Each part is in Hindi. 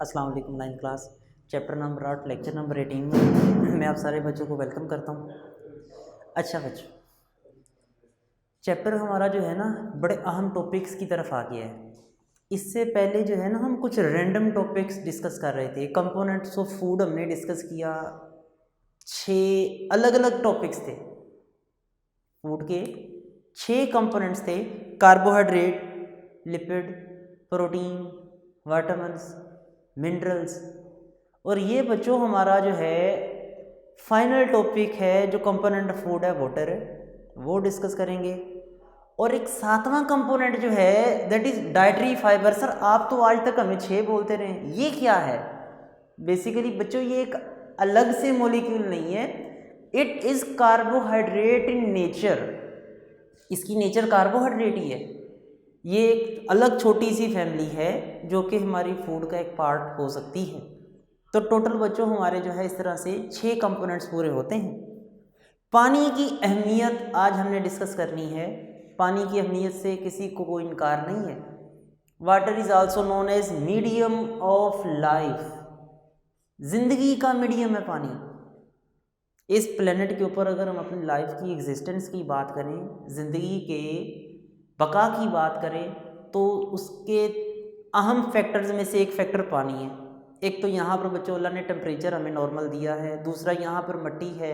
अस्सलाम वालेकुम। 9th class chapter number 8 lecture number 18 में मैं आप सारे बच्चों को वेलकम करता हूँ। अच्छा बच्चों, चैप्टर हमारा जो है ना बड़े अहम टॉपिक्स की तरफ आ गया है। इससे पहले जो है ना हम कुछ रैंडम टॉपिक्स डिस्कस कर रहे थे। कंपोनेंट्स ऑफ फूड हमने डिस्कस किया। 6 अलग अलग टॉपिक्स थे। फूड के 6 कंपोनेंट्स थे: carbohydrate, lipid, protein, vitamins, minerals. और ये बच्चों हमारा जो है फाइनल टॉपिक है, जो कंपोनेंट ऑफ फूड है वाटर है, वो डिस्कस करेंगे। और एक 7वां कंपोनेंट जो है that is dietary fibre. Sir आप तो आज तक हमें 6 बोलते रहे, ये क्या है? बेसिकली बच्चों ये एक अलग से मॉलिक्यूल नहीं है, it is carbohydrate in nature. इसकी नेचर कार्बोहाइड्रेट ही है। ये एक अलग छोटी सी फैमिली है जो कि हमारी फूड का एक पार्ट हो सकती है। तो टोटल बच्चों हमारे जो है इस तरह से 6 कंपोनेंट्स पूरे होते हैं। पानी की अहमियत आज हमने डिस्कस करनी है। पानी की अहमियत से किसी को कोई इनकार नहीं है। Water is also known as medium of life. जिंदगी का मीडियम है पानी। इस प्लेनेट के ऊपर अगर हम अपनी लाइफ की एग्जिस्टेंस की बात करें, ज़िंदगी के बका की बात करें, तो उसके अहम फैक्टर्स में से एक फैक्टर पानी है। एक तो यहाँ पर बच्चों अल्लाह ने टेम्परेचर हमें नॉर्मल दिया है, दूसरा यहाँ पर मिट्टी है,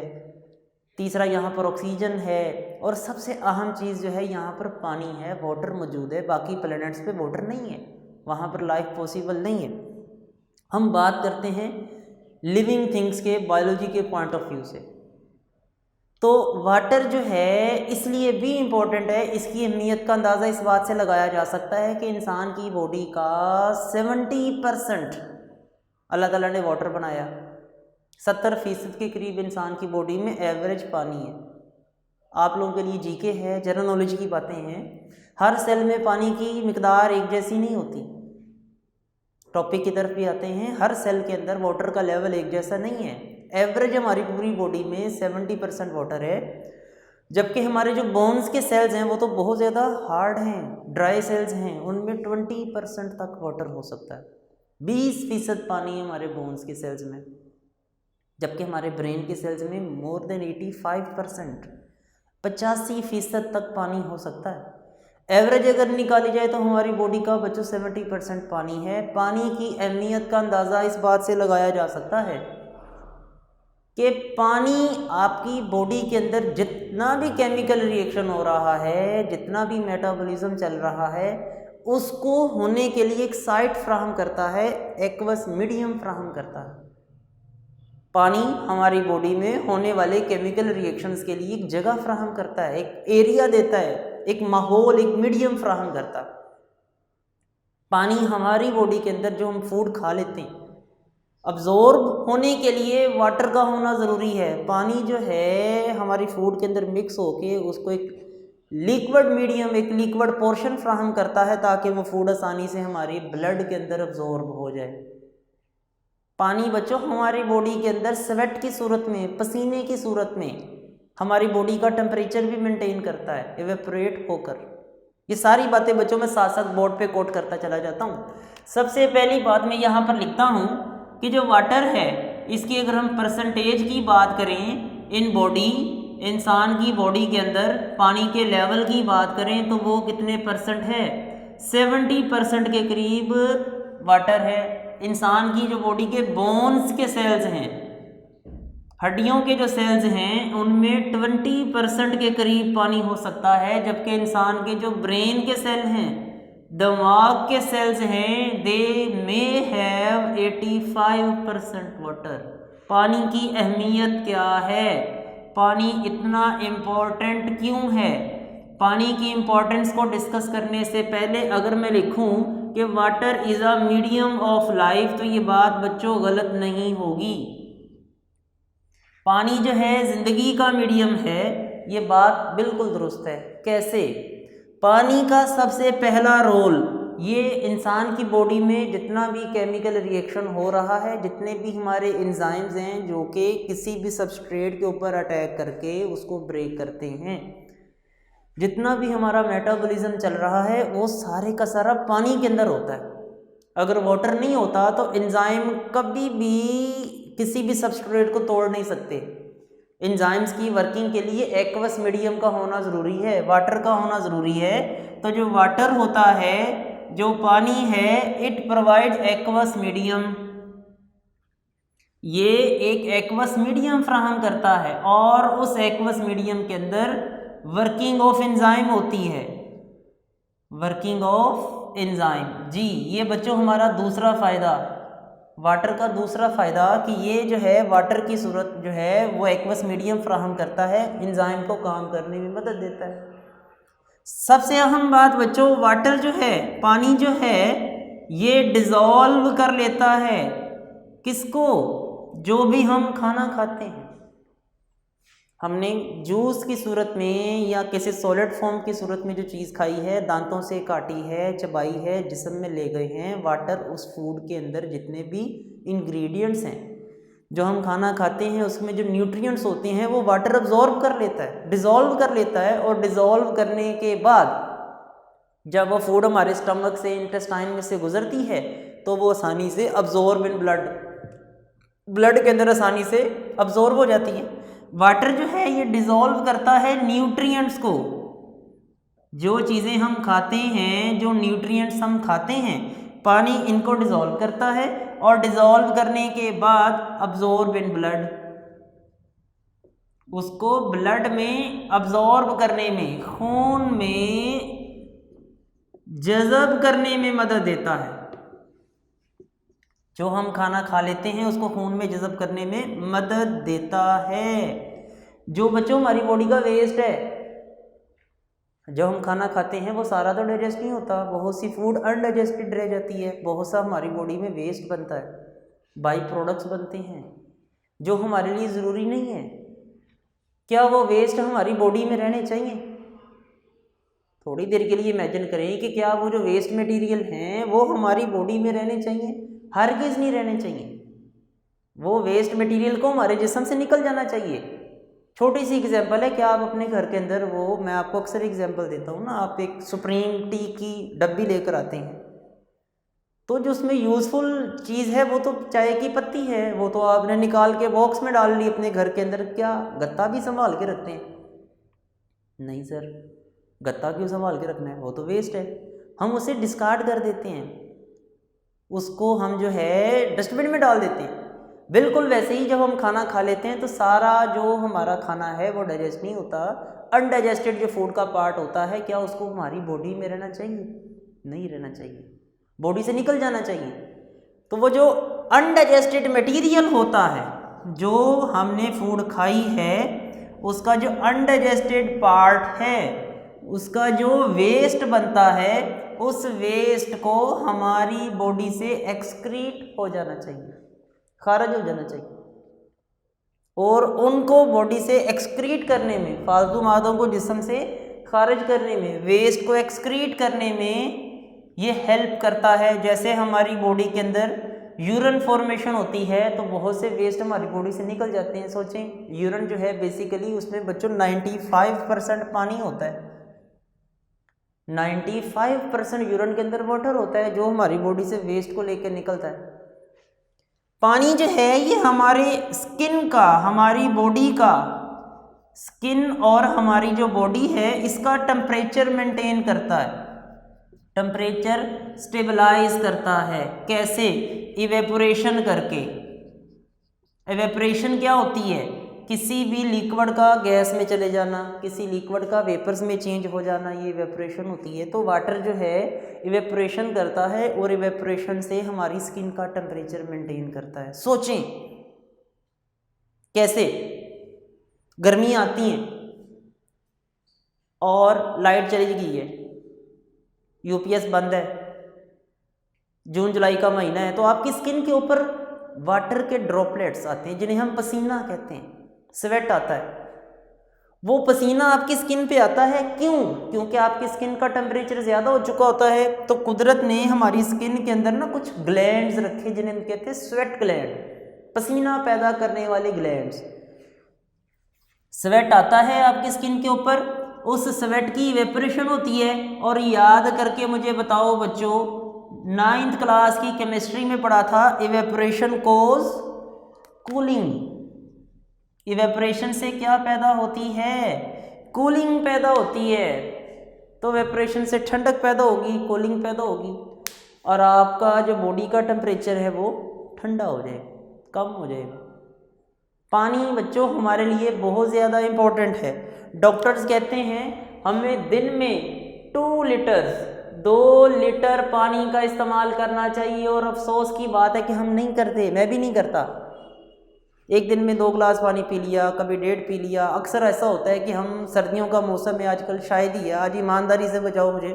तीसरा यहाँ पर ऑक्सीजन है, और सबसे अहम चीज़ जो है यहाँ पर पानी है, वाटर मौजूद है। बाकी प्लैनेट्स पे वाटर नहीं है, वहाँ पर लाइफ पॉसिबल नहीं है। हम बात करते हैं लिविंग थिंग्स के बायोलॉजी के पॉइंट ऑफ व्यू से, तो वाटर जो है इसलिए भी इम्पोर्टेंट है। इसकी अहमियत का अंदाज़ा इस बात से लगाया जा सकता है कि इंसान की बॉडी का 70% अल्लाह ताला ने वाटर बनाया। 70% के करीब इंसान की बॉडी में एवरेज पानी है। आप लोगों के लिए जीके है, जनरल नॉलेज की बातें हैं। हर सेल में पानी की मिकदार एक जैसी नहीं होती। टॉपिक की तरफ भी आते हैं, हर सेल के अंदर वाटर का लेवल एक जैसा नहीं है। एवरेज हमारी पूरी बॉडी में 70% वाटर है, जबकि हमारे जो बोन्स के सेल्स हैं वो तो बहुत ज़्यादा हार्ड हैं, ड्राई सेल्स हैं, उनमें 20% तक वाटर हो सकता है। 20% पानी है हमारे बोन्स के सेल्स में, जबकि हमारे ब्रेन के सेल्स में मोर देन 85%, 85% तक पानी हो सकता है। एवरेज अगर निकाली जाए तो हमारी बॉडी का बच्चों 70% पानी है। पानी की अहमियत का अंदाज़ा इस बात से लगाया जा सकता है कि पानी आपकी बॉडी के अंदर जितना भी केमिकल रिएक्शन हो रहा है, जितना भी मेटाबॉलिज्म चल रहा है, उसको होने के लिए एक साइट फ्राहम करता है, एक्वस मीडियम फ्राहम करता है। पानी हमारी बॉडी में होने वाले केमिकल रिएक्शंस के लिए एक जगह फ्राहम करता है, एक एरिया देता है, एक माहौल, एक मीडियम फ्राहम करता है। पानी हमारी बॉडी के अंदर जो हम फूड खा लेते हैं, अब्जॉर्ब होने के लिए वाटर का होना ज़रूरी है। पानी जो है हमारी फूड के अंदर मिक्स होके उसको एक लिक्विड मीडियम, एक लिक्विड पोर्शन फ्राहम करता है ताकि वो फूड आसानी से हमारी ब्लड के अंदर अब्जॉर्ब हो जाए। पानी बच्चों हमारी बॉडी के अंदर स्वेट की सूरत में, पसीने की सूरत में हमारी बॉडी का टेम्परेचर भी मेंटेन करता है इवेपोरेट होकर। ये सारी बातें बच्चों मैं साथ साथ बोर्ड पे कोट करता चला जाता हूँ। सबसे पहली बात मैं यहाँ पर लिखता हूँ कि जो वाटर है इसकी अगर हम परसेंटेज की बात करें इन बॉडी, इंसान की बॉडी के अंदर पानी के लेवल की बात करें तो वो कितने परसेंट है? 70% के करीब वाटर है। इंसान की जो बॉडी के बोन्स के सेल्स हैं, हड्डियों के जो सेल्स हैं, उनमें 20% के करीब पानी हो सकता है, जबकि इंसान के जो ब्रेन के सेल हैं, दिमाग के सेल्स हैं, दे मे हैव 85% वाटर। पानी की अहमियत क्या है? पानी इतना इम्पोर्टेंट क्यों है? पानी की इम्पोर्टेंस को डिस्कस करने से पहले अगर मैं लिखूं कि water is a medium of life, तो ये बात बच्चों गलत नहीं होगी। पानी जो है ज़िंदगी का मीडियम है, ये बात बिल्कुल दुरुस्त है। कैसे? पानी का सबसे पहला रोल, ये इंसान की बॉडी में जितना भी केमिकल रिएक्शन हो रहा है, जितने भी हमारे एंजाइम्स हैं जो कि किसी भी सबस्ट्रेट के ऊपर अटैक करके उसको ब्रेक करते हैं, जितना भी हमारा मेटाबॉलिज्म चल रहा है वो सारे का सारा पानी के अंदर होता है। अगर वाटर नहीं होता तो एंजाइम कभी भी किसी भी सबस्ट्रेट को तोड़ नहीं सकते। एंजाइम्स की वर्किंग के लिए एक्वस मीडियम का होना ज़रूरी है, वाटर का होना ज़रूरी है। तो जो वाटर होता है, जो पानी है, इट प्रोवाइड एक्वस मीडियम, ये एक एक्वस मीडियम फ्राहम करता है और उस एक्वस मीडियम के अंदर वर्किंग ऑफ एंजाइम होती है, वर्किंग ऑफ एंजाइम। जी ये बच्चों हमारा दूसरा फ़ायदा, वाटर का दूसरा फ़ायदा कि ये जो है वाटर की सूरत जो है वो एक्वस मीडियम फ्राहम करता है, एंजाइम को काम करने में मदद देता है। सबसे अहम बात बच्चों, वाटर जो है, पानी जो है, ये डिज़ोल्व कर लेता है किसको? जो भी हम खाना खाते हैं, हमने जूस की सूरत में या किसी सॉलिड फॉर्म की सूरत में जो चीज़ खाई है, दांतों से काटी है, चबाई है, जिस्म में ले गए हैं, वाटर उस फूड के अंदर जितने भी इंग्रेडिएंट्स हैं जो हम खाना खाते हैं उसमें जो न्यूट्रिएंट्स होते हैं वो वाटर अब्जॉर्ब कर लेता है, डिज़ोल्व कर लेता है। और डिज़ोल्व करने के बाद जब वो फूड हमारे स्टमक से, इंटेस्टाइन में से गुजरती है तो वो आसानी से अब्जॉर्ब इन ब्लड के अंदर आसानी से अब्जॉर्ब हो जाती है। वाटर जो है ये डिज़ोल्व करता है न्यूट्रिएंट्स को, जो चीज़ें हम खाते हैं, जो न्यूट्रिएंट्स हम खाते हैं, पानी इनको डिज़ोल्व करता है और डिज़ोल्व करने के बाद अब्जॉर्ब इन ब्लड, उसको ब्लड में अब्जॉर्ब करने में, खून में जज़ब करने में मदद देता है। जो हम खाना खा लेते हैं उसको खून में जज़ब करने में मदद देता है। जो बच्चों हमारी बॉडी का वेस्ट है, जो हम खाना खाते हैं वो सारा तो डाइजेस्ट नहीं होता, बहुत सी फूड अनडाइजेस्टेड रह जाती है, बहुत सा हमारी बॉडी में वेस्ट बनता है, बाई प्रोडक्ट्स बनते हैं जो हमारे लिए ज़रूरी नहीं है। क्या वो वेस्ट हमारी बॉडी में रहने चाहिए? थोड़ी देर के लिए इमेजिन करें कि क्या वो जो वेस्ट मटेरियल हैं वो हमारी बॉडी में रहने चाहिए? हरगिज़ नहीं रहने चाहिए। वो वेस्ट मटेरियल को हमारे जिस्म से निकल जाना चाहिए। छोटी सी एग्जांपल है, क्या आप अपने घर के अंदर वो, मैं आपको अक्सर एग्जांपल देता हूँ ना, आप एक सुप्रीम टी की डब्बी लेकर आते हैं तो जो उसमें यूज़फुल चीज़ है वो तो चाय की पत्ती है, वो तो आपने निकाल के बॉक्स में डाल ली अपने घर के अंदर, क्या गत्ता भी संभाल के रखते हैं? नहीं सर, गत्ता क्यों संभाल के रखना है? वो तो वेस्ट है, हम उसे डिस्कार्ड कर देते हैं, उसको हम जो है डस्टबिन में डाल देते हैं। बिल्कुल वैसे ही जब हम खाना खा लेते हैं तो सारा जो हमारा खाना है वो डाइजेस्ट नहीं होता, अनडाइजेस्टेड जो फूड का पार्ट होता है, क्या उसको हमारी बॉडी में रहना चाहिए? नहीं रहना चाहिए, बॉडी से निकल जाना चाहिए। तो वो जो अनडाइजेस्टेड मटेरियल होता है, जो हमने फूड खाई है, उसका जो अनडाइजेस्टेड पार्ट है, उसका जो वेस्ट बनता है, उस वेस्ट को हमारी बॉडी से एक्सक्रीट हो जाना चाहिए, खारिज हो जाना चाहिए। और उनको बॉडी से एक्सक्रीट करने में, फालतू मादों को जिस्म से खारिज करने में, वेस्ट को एक्सक्रीट करने में ये हेल्प करता है। जैसे हमारी बॉडी के अंदर यूरिन फॉर्मेशन होती है तो बहुत से वेस्ट हमारी बॉडी से निकल जाते हैं। सोचें, यूरिन जो है बेसिकली उसमें बच्चों 95% पानी होता है, 95% यूरिन के अंदर वाटर होता है जो हमारी बॉडी से वेस्ट को लेकर निकलता है। पानी जो है ये हमारे स्किन का, हमारी बॉडी का, स्किन और हमारी जो बॉडी है इसका टेम्परेचर मेंटेन करता है, टेम्परेचर स्टेबलाइज करता है। कैसे? इवेपोरेशन करके। इवेपोरेशन क्या होती है? किसी भी लिक्विड का गैस में चले जाना, किसी लिक्विड का वेपर्स में चेंज हो जाना, ये इवेपोरेशन होती है। तो वाटर जो है इवेपोरेशन करता है और इवेपोरेशन से हमारी स्किन का टेम्परेचर मेंटेन करता है। सोचें कैसे? गर्मी आती है और लाइट चली गई है, यूपीएस बंद है, जून जुलाई का महीना है, तो आपकी स्किन के ऊपर वाटर के ड्रॉपलेट्स आते हैं जिन्हें हम पसीना कहते हैं, स्वेट आता है। वो पसीना आपकी स्किन पे आता है, क्यों? क्योंकि आपकी स्किन का टेम्परेचर ज़्यादा हो चुका होता है। तो कुदरत ने हमारी स्किन के अंदर ना कुछ ग्लैंड्स रखे जिन्हें कहते हैं स्वेट ग्लैंड, पसीना पैदा करने वाले ग्लैंड्स। स्वेट आता है आपकी स्किन के ऊपर, उस स्वेट की इवेपोरेशन होती है। और याद करके मुझे बताओ बच्चों, 9th क्लास की केमिस्ट्री में पढ़ा था, इवेपोरेशन कोज कूलिंग। इवेपोरेशन से क्या पैदा होती है? कूलिंग पैदा होती है। तो इवेपोरेशन से ठंडक पैदा होगी, कूलिंग पैदा होगी, और आपका जो बॉडी का टेम्परेचर है वो ठंडा हो जाएगा, कम हो जाएगा। पानी बच्चों हमारे लिए बहुत ज़्यादा इम्पोर्टेंट है। डॉक्टर्स कहते हैं हमें दिन में 2 लीटर पानी का इस्तेमाल करना चाहिए, और अफसोस की बात है कि हम नहीं करते, मैं भी नहीं करता। एक दिन में 2 गिलास पानी पी लिया, कभी 1.5 पी लिया। अक्सर ऐसा होता है कि हम सर्दियों का मौसम है आजकल, शायद ही है, आज ईमानदारी से बताओ मुझे,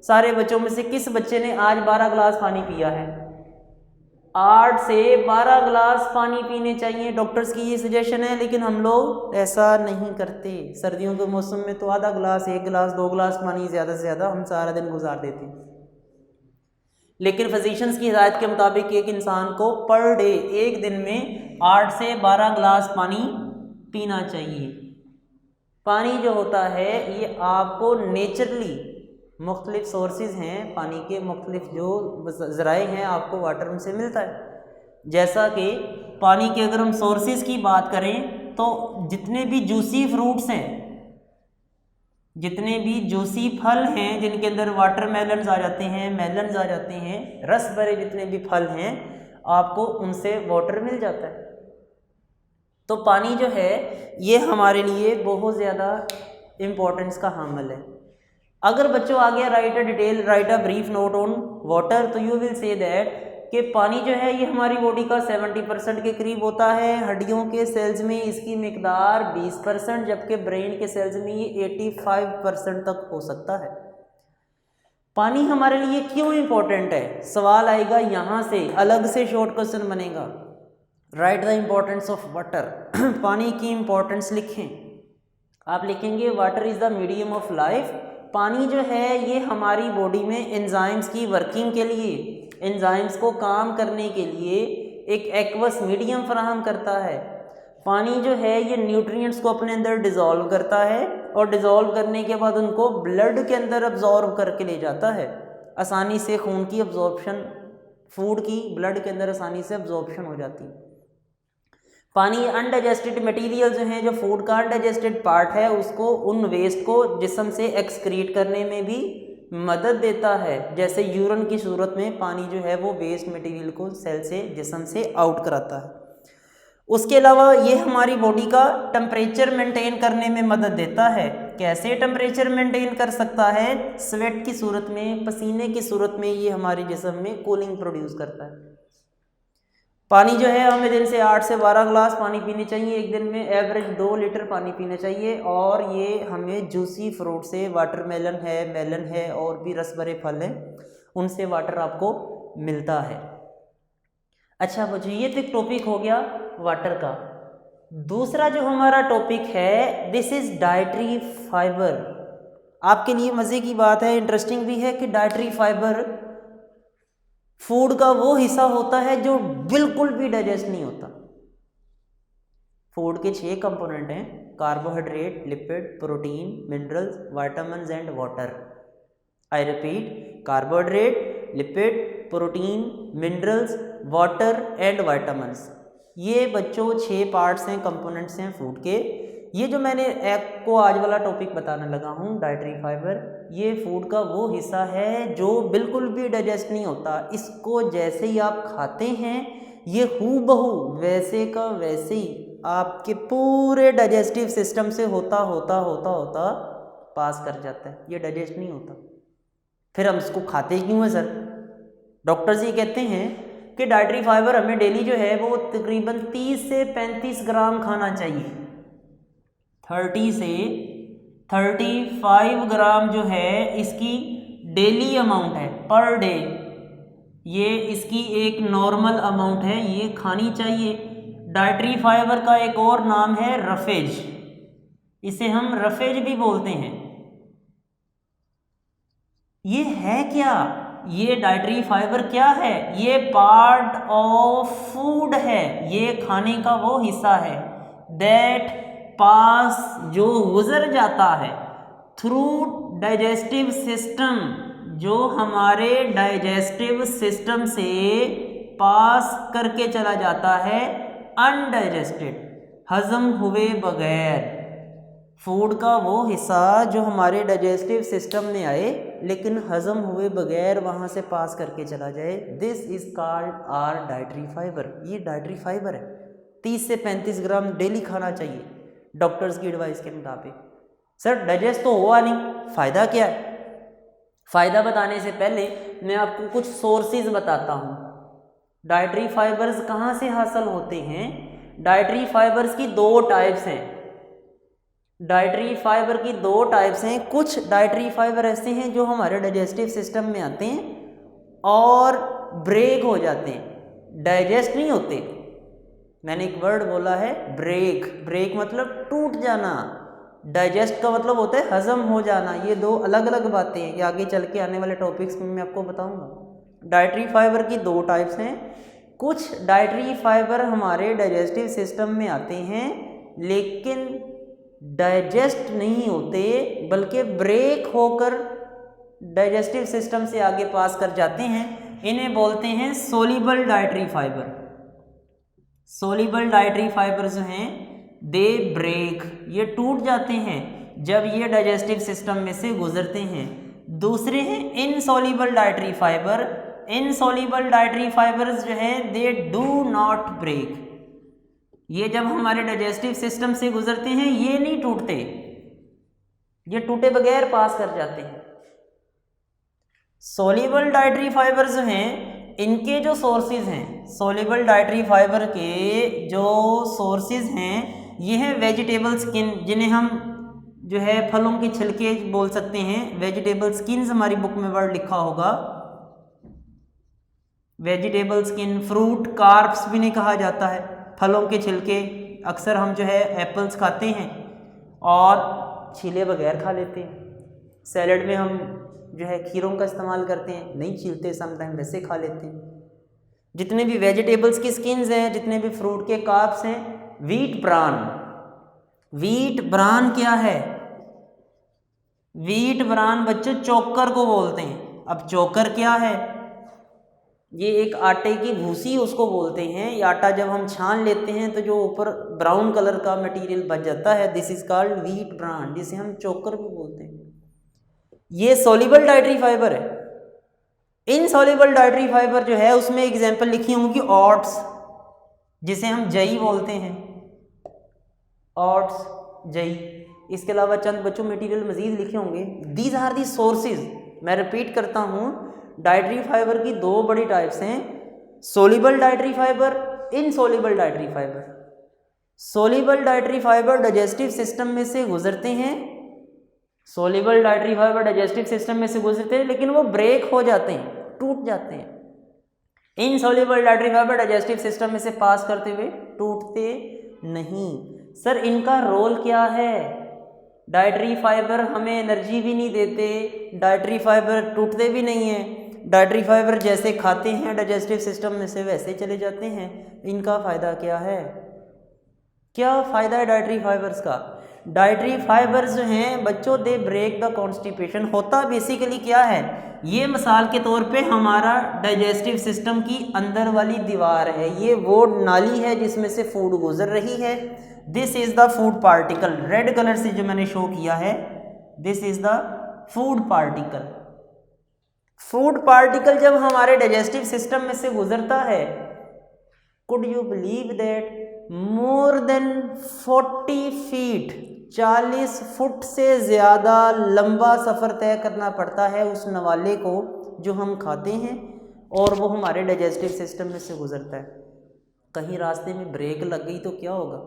सारे बच्चों में से किस बच्चे ने आज 12 गिलास पानी पिया है? 8 से 12 गिलास पानी पीने चाहिए, डॉक्टर्स की ये सजेशन है, लेकिन हम लोग ऐसा नहीं करते। सर्दियों के मौसम में तो आधा गिलास, 1 गिलास, 2 गिलास पानी ज़्यादा से ज़्यादा हम सारा दिन गुजार देते हैं। लेकिन फिजिशियंस की हिदायत के मुताबिक एक इंसान को पर डे, एक दिन में 8 से 12 गिलास पानी पीना चाहिए। पानी जो होता है ये आपको नेचुरली, मुख्तलिफ सोर्सेज हैं पानी के, मुख्तलिफ जो ज़राए हैं आपको वाटर उनसे मिलता है। जैसा कि पानी के अगर हम सोर्सेज की बात करें तो जितने भी जूसी फ्रूट्स हैं, जितने भी जूसी फल हैं जिनके अंदर वाटरमेलन्स आ जाते हैं, मेलन्स आ जाते हैं, रस भरे जितने भी फल हैं, आपको उनसे वाटर मिल जाता है। तो पानी जो है ये हमारे लिए बहुत ज़्यादा इम्पोर्टेंस का हामिल है। अगर बच्चों आ गया right a brief note on water, तो यू विल से दैट कि पानी जो है ये हमारी बॉडी का 70% के करीब होता है। हड्डियों के सेल्स में इसकी मिकदार 20%, जबकि ब्रेन के सेल्स में ये 85% तक हो सकता है। पानी हमारे लिए क्यों इम्पोर्टेंट है? सवाल आएगा यहाँ से, अलग से शॉर्ट क्वेश्चन बनेगा। Right the importance of water. पानी की इम्पोर्टेंस लिखें। आप लिखेंगे water is the medium of life. पानी जो है ये हमारी बॉडी में एंजाइम्स की वर्किंग के लिए, एंजाइम्स को काम करने के लिए एक एक्वस मीडियम फराहम करता है। पानी जो है ये न्यूट्रिएंट्स को अपने अंदर डिज़ोल्व करता है, और डिज़ोल्व करने के बाद उनको ब्लड के अंदर अब्जॉर्व करके ले जाता है। आसानी से खून की अब्जॉर्प्शन, फूड की ब्लड के अंदर आसानी से अब्जॉर्प्शन हो जाती है। पानी अनडाइजेस्टेड मटेरियल जो है, जो फूड का अनडाइजेस्टेड पार्ट है, उसको, उन वेस्ट को जिस्म से एक्सक्रीट करने में भी मदद देता है। जैसे यूरिन की सूरत में पानी जो है वो वेस्ट मटेरियल को सेल से, जिस्म से आउट कराता है। उसके अलावा ये हमारी बॉडी का टेम्परेचर मेंटेन करने में मदद देता है। कैसे टेम्परेचर मेंटेन कर सकता है? स्वेट की सूरत में, पसीने की सूरत में ये हमारे जिस्म में कूलिंग प्रोड्यूस करता है। पानी जो है हमें दिन से 8 से 12 गिलास पानी पीने चाहिए। एक दिन में एवरेज 2 लीटर पानी पीना चाहिए, और ये हमें जूसी फ्रूट से, वाटरमेलन है, मेलन है, और भी रस भरे फल हैं, उनसे वाटर आपको मिलता है। अच्छा बच्चों, ये तो एक टॉपिक हो गया वाटर का। दूसरा जो हमारा टॉपिक है, दिस इज डाइटरी फाइबर। आपके लिए मज़े की बात है, इंटरेस्टिंग भी है कि डाइटरी फाइबर फूड का वो हिस्सा होता है जो बिल्कुल भी डाइजेस्ट नहीं होता। फूड के 6 कंपोनेंट हैं, carbohydrate, lipid, protein, minerals, vitamins and water. I repeat, carbohydrate, lipid, protein, minerals, water and vitamins. ये बच्चों 6 पार्ट्स हैं, कंपोनेंट्स हैं फूड के। ये जो मैंने आपको आज वाला टॉपिक बताने लगा हूँ, डाइटरी फाइबर, ये फूड का वो हिस्सा है जो बिल्कुल भी डाइजेस्ट नहीं होता। इसको जैसे ही आप खाते हैं, ये हूबहू वैसे का वैसे ही आपके पूरे डाइजेस्टिव सिस्टम से होता पास कर जाता है। ये डाइजेस्ट नहीं होता। फिर हम इसको खाते क्यों हैं सर? डॉक्टर्स ये कहते हैं कि डाइटरी फाइबर हमें डेली जो है वो तकरीबन 30 से 35 ग्राम खाना चाहिए। 30 से 35 ग्राम जो है इसकी डेली अमाउंट है, पर डे। ये इसकी एक नॉर्मल अमाउंट है, ये खानी चाहिए। डाइटरी फाइबर का एक और नाम है रफेज, इसे हम रफेज भी बोलते हैं। ये है क्या? ये डाइटरी फाइबर क्या है? ये पार्ट ऑफ फूड है, ये खाने का वो हिस्सा है दैट पास, जो गुजर जाता है थ्रू डाइजेस्टिव सिस्टम, जो हमारे डाइजेस्टिव सिस्टम से पास करके चला जाता है अनडाइजेस्टेड, हजम हुए बगैर। फूड का वो हिस्सा जो हमारे डाइजेस्टिव सिस्टम में आए लेकिन हजम हुए बगैर वहाँ से पास करके चला जाए, this is called are dietary fibre. ये डाइटरी फाइबर है। 30 से 35 ग्राम डेली खाना चाहिए डॉक्टर्स की एडवाइस के मुताबिक। सर डाइजेस्ट तो हुआ नहीं, फ़ायदा क्या है? फ़ायदा बताने से पहले मैं आपको कुछ सोर्सेज बताता हूँ। डाइटरी फाइबर्स कहाँ से हासिल होते हैं? डाइटरी फाइबर्स की दो टाइप्स हैं। डाइटरी फाइबर की दो टाइप्स हैं। कुछ डाइटरी फाइबर ऐसे हैं जो हमारे डाइजेस्टिव सिस्टम में आते हैं और ब्रेक हो जाते हैं, डाइजेस्ट नहीं होते। मैंने एक वर्ड बोला है ब्रेक। ब्रेक मतलब टूट जाना, डाइजेस्ट का मतलब होता है हजम हो जाना। ये दो अलग अलग बातें हैं, ये आगे चल के आने वाले टॉपिक्स में मैं आपको बताऊंगा। डाइटरी फाइबर की दो टाइप्स हैं। कुछ डाइटरी फाइबर हमारे डाइजेस्टिव सिस्टम में आते हैं लेकिन डाइजेस्ट नहीं होते, बल्कि ब्रेक होकर डाइजेस्टिव सिस्टम से आगे पास कर जाते हैं। इन्हें बोलते हैं soluble dietary fibre. Soluble dietary fibre जो हैं दे ब्रेक, ये टूट जाते हैं जब ये डाइजेस्टिव सिस्टम में से गुजरते हैं। दूसरे हैं insoluble dietary fibre. Insoluble dietary fibres जो हैं दे डू नॉट ब्रेक। ये जब हमारे डाइजेस्टिव सिस्टम से गुजरते हैं ये नहीं टूटते, ये टूटे बगैर पास कर जाते हैं। सोल्यूबल डाइटरी फाइबर जो हैं इनके जो सोर्सेज हैं, सोल्यूबल डाइटरी फाइबर के जो सोर्सेज हैं ये हैं वेजिटेबल स्किन, जिन्हें हम जो है फलों के छिलके बोल सकते हैं। वेजिटेबल स्किन्स हमारी बुक में वर्ड लिखा होगा, वेजिटेबल स्किन। फ्रूट कार्प्स भी नहीं कहा जाता है, फलों के छिलके। अक्सर हम जो है एप्पल्स खाते हैं और छीले बगैर खा लेते हैं। सैलड में हम जो है खीरों का इस्तेमाल करते हैं, नहीं छीलते, समटाइम वैसे खा लेते हैं। जितने भी वेजिटेबल्स की स्किन्स हैं, जितने भी फ्रूट के कार्प्स हैं, व्हीट ब्रान। व्हीट ब्रान क्या है? व्हीट ब्रान बच्चों चोकर को बोलते हैं। अब चोकर क्या है? ये एक आटे की भूसी उसको बोलते हैं। ये आटा जब हम छान लेते हैं तो जो ऊपर ब्राउन कलर का मटेरियल बच जाता है, this is called wheat bran, जिसे हम चोकर भी बोलते हैं। ये सोल्यूबल डाइटरी फाइबर है। इनसॉल्युबल डाइटरी फाइबर जो है उसमें एग्जांपल लिखी होंगी ओट्स, जिसे हम जई बोलते हैं, ओट्स, जई। इसके अलावा चंद बच्चों मटेरियल मजीद लिखे होंगे। These are the sources. मैं रिपीट करता हूँ, डाइटरी फाइबर की दो बड़ी टाइप्स हैं, soluble dietary fibre, insoluble dietary fibre. Soluble dietary fibre digestive system में से गुजरते हैं, soluble dietary fibre digestive system में से गुजरते हैं लेकिन वो ब्रेक हो जाते हैं, टूट जाते हैं। Insoluble dietary fibre digestive system में से पास करते हुए टूटते नहीं। सर इनका रोल क्या है? डाइटरी फाइबर हमें एनर्जी भी नहीं देते, डाइटरी फाइबर टूटते भी नहीं हैं। डाइटरी फाइबर जैसे खाते हैं डाइजेस्टिव सिस्टम में से वैसे चले जाते हैं। इनका फ़ायदा क्या है? क्या फ़ायदा है डाइटरी फाइबर्स का? डाइटरी फाइबर्स जो हैं बच्चों दे ब्रेक द कॉन्स्टिपेशन। होता बेसिकली क्या है? ये मिसाल के तौर पे हमारा डाइजेस्टिव सिस्टम की अंदर वाली दीवार है, ये वो नाली है जिसमें से फूड गुजर रही है। This is the food particle, red colour से जो मैंने शो किया है, this is the food particle. Food particle जब हमारे डाइजेस्टिव सिस्टम में से गुजरता है, could you believe that more than 40 feet, 40 foot से ज़्यादा लंबा सफ़र तय करना पड़ता है उस नवाले को जो हम खाते हैं, और वो हमारे डाइजेस्टिव सिस्टम में से गुजरता है। कहीं रास्ते में ब्रेक लग गई तो क्या होगा?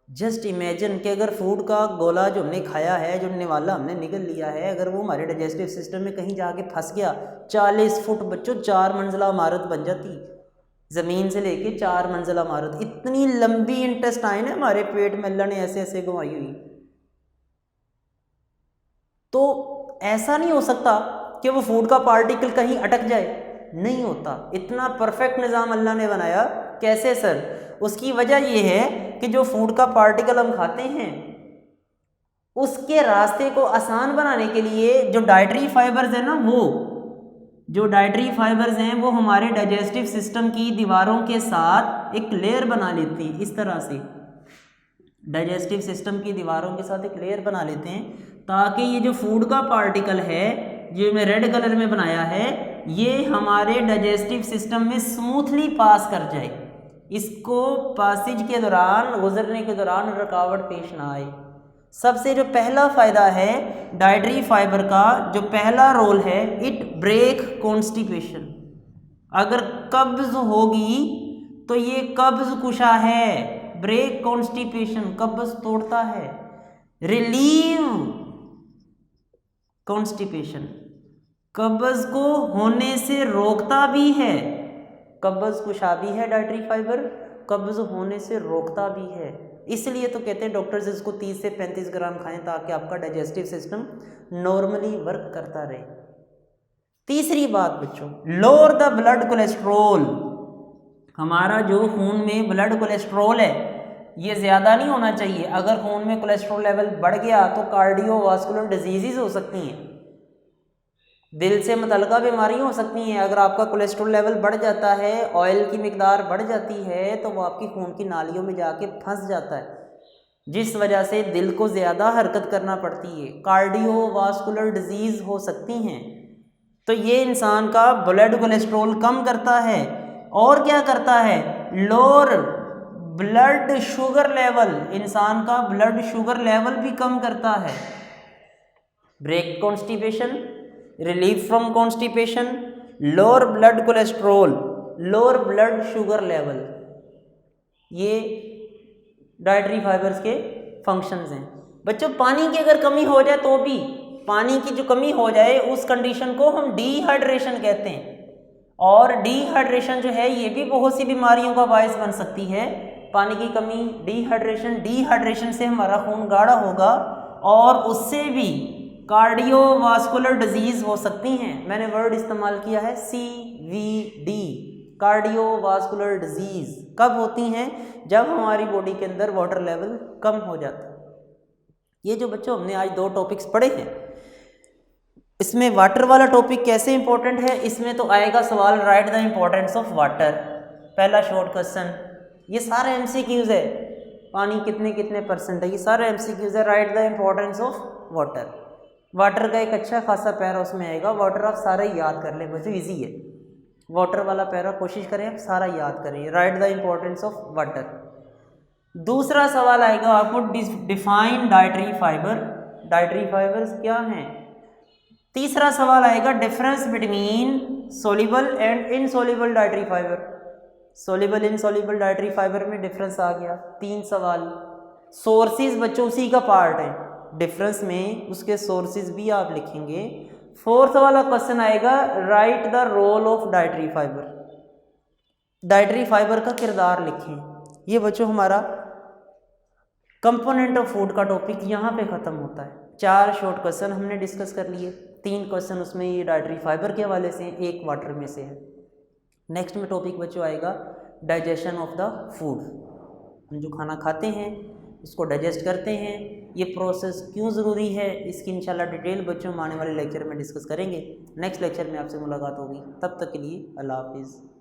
जस्ट इमेजिन कि अगर फूड का गोला जो हमने खाया है, जो निवाला हमने निगल लिया है, अगर वो हमारे डाइजेस्टिव सिस्टम में कहीं जाके फंस गया, 40 फुट बच्चों 4 मंजिला इमारत बन जाती, ज़मीन से लेके 4 मंजिला इमारत। इतनी लंबी इंटेस्टाइन है हमारे पेट में, अल्लाह ने ऐसे ऐसे घुमाई हुई। तो ऐसा नहीं हो सकता कि वो फूड का पार्टिकल कहीं अटक जाए, नहीं होता। इतना परफेक्ट निज़ाम अल्लाह ने बनाया। कैसे सर? उसकी वजह यह है कि जो फूड का पार्टिकल हम खाते हैं उसके रास्ते को आसान बनाने के लिए जो डाइटरी फाइबर्स है ना, वो जो डाइटरी फाइबर्स हैं वो हमारे डाइजेस्टिव सिस्टम की दीवारों के साथ एक लेयर बना लेती हैं। इस तरह से डाइजेस्टिव सिस्टम की दीवारों के साथ एक लेयर बना लेते हैं, ताकि ये जो फूड का पार्टिकल है जो मैं रेड कलर में बनाया है, ये हमारे डाइजेस्टिव सिस्टम में स्मूथली पास कर जाए, इसको पासेज के दौरान, गुजरने के दौरान रुकावट पेश ना आए। सबसे जो पहला फ़ायदा है डाइटरी फाइबर का, जो पहला रोल है, इट ब्रेक कॉन्स्टिपेशन। अगर कब्ज होगी तो ये कब्ज कुशा है, ब्रेक कॉन्स्टिपेशन, कब्ज तोड़ता है। रिलीव कॉन्स्टिपेशन, कब्ज को होने से रोकता भी है, कब्ज कुशा भी है डाइटरी फाइबर, कब्ज होने से रोकता भी है। इसलिए तो कहते हैं डॉक्टर्स इसको 30 से 35 ग्राम खाएं, ताकि आपका डाइजेस्टिव सिस्टम नॉर्मली वर्क करता रहे। तीसरी बात बच्चों, लोअर द ब्लड कोलेस्ट्रोल। हमारा जो खून में ब्लड कोलेस्ट्रोल है ये ज़्यादा नहीं होना चाहिए। अगर खून में कोलेस्ट्रोल लेवल बढ़ गया तो कार्डियोवास्कुलर डिजीज़ हो सकती हैं, दिल से मुतल्लिका बीमारियाँ हो सकती हैं। अगर आपका कोलेस्ट्रॉल लेवल बढ़ जाता है, ऑयल की मिकदार बढ़ जाती है, तो वो आपकी खून की नालियों में जाके फंस जाता है, जिस वजह से दिल को ज़्यादा हरकत करना पड़ती है, कार्डियोवास्कुलर डिजीज़ हो सकती हैं। तो ये इंसान का ब्लड कोलेस्ट्रॉल कम करता है। और क्या करता है, लोअर ब्लड शुगर लेवल, इंसान का ब्लड शुगर लेवल भी कम करता है। Break constipation, relief from constipation, lower blood cholesterol, lower blood sugar level, ये डाइटरी फाइबर्स के फंक्शंस हैं। बच्चों पानी की अगर कमी हो जाए तो भी, पानी की जो कमी हो जाए उस कंडीशन को हम डिहाइड्रेशन कहते हैं। और डिहाइड्रेशन जो है ये भी बहुत सी बीमारियों का बायस बन सकती है। पानी की कमी, डिहाइड्रेशन से हमारा खून गाढ़ा होगा और उससे भी कार्डियोवास्कुलर डिजीज़ हो सकती हैं। मैंने वर्ड इस्तेमाल किया है CVD, कार्डियोवास्कुलर डिजीज़ कब होती हैं, जब हमारी बॉडी के अंदर वाटर लेवल कम हो जाता है। ये जो बच्चों हमने आज 2 टॉपिक्स पढ़े हैं, इसमें वाटर वाला टॉपिक कैसे इंपॉर्टेंट है, इसमें तो आएगा सवाल, right the importance of water, पहला शॉर्ट क्वेश्चन। ये सारे MCQs है, पानी कितने कितने परसेंट है, ये सारे MCQs है। Right the importance of water, water का एक अच्छा खासा पैरा उसमें आएगा। वाटर आप सारा याद कर लें बच्चों, इजी है। वाटर वाला पैरा कोशिश करें आप सारा याद करें, right the importance of water. दूसरा सवाल आएगा आपको, define dietary fibre, dietary fibres क्या हैं। तीसरा सवाल आएगा, difference between soluble and insoluble dietary fibre, soluble insoluble dietary fibre में डिफरेंस आ गया। 3 सवाल। सोर्सेज बच्चों उसी का पार्ट है, डिफरेंस में उसके सोर्सेज भी आप लिखेंगे। 4th वाला क्वेश्चन आएगा, write the role of dietary fibre, dietary fibre का किरदार लिखें। ये बच्चों हमारा कंपोनेंट ऑफ फूड का टॉपिक यहाँ पे ख़त्म होता है। 4 शॉर्ट क्वेश्चन हमने डिस्कस कर लिए, 3 क्वेश्चन उसमें ये डाइटरी फाइबर के हवाले से, 1 वाटर में से है। नेक्स्ट में टॉपिक बच्चों आएगा डाइजेशन ऑफ द फूड, हम जो खाना खाते हैं इसको डाइजेस्ट करते हैं, ये प्रोसेस क्यों ज़रूरी है, इसकी इंशाल्लाह डिटेल बच्चों हम आने वाले लेक्चर में डिस्कस करेंगे। नेक्स्ट लेक्चर में आपसे मुलाकात होगी, तब तक के लिए अल्लाह हाफिज़।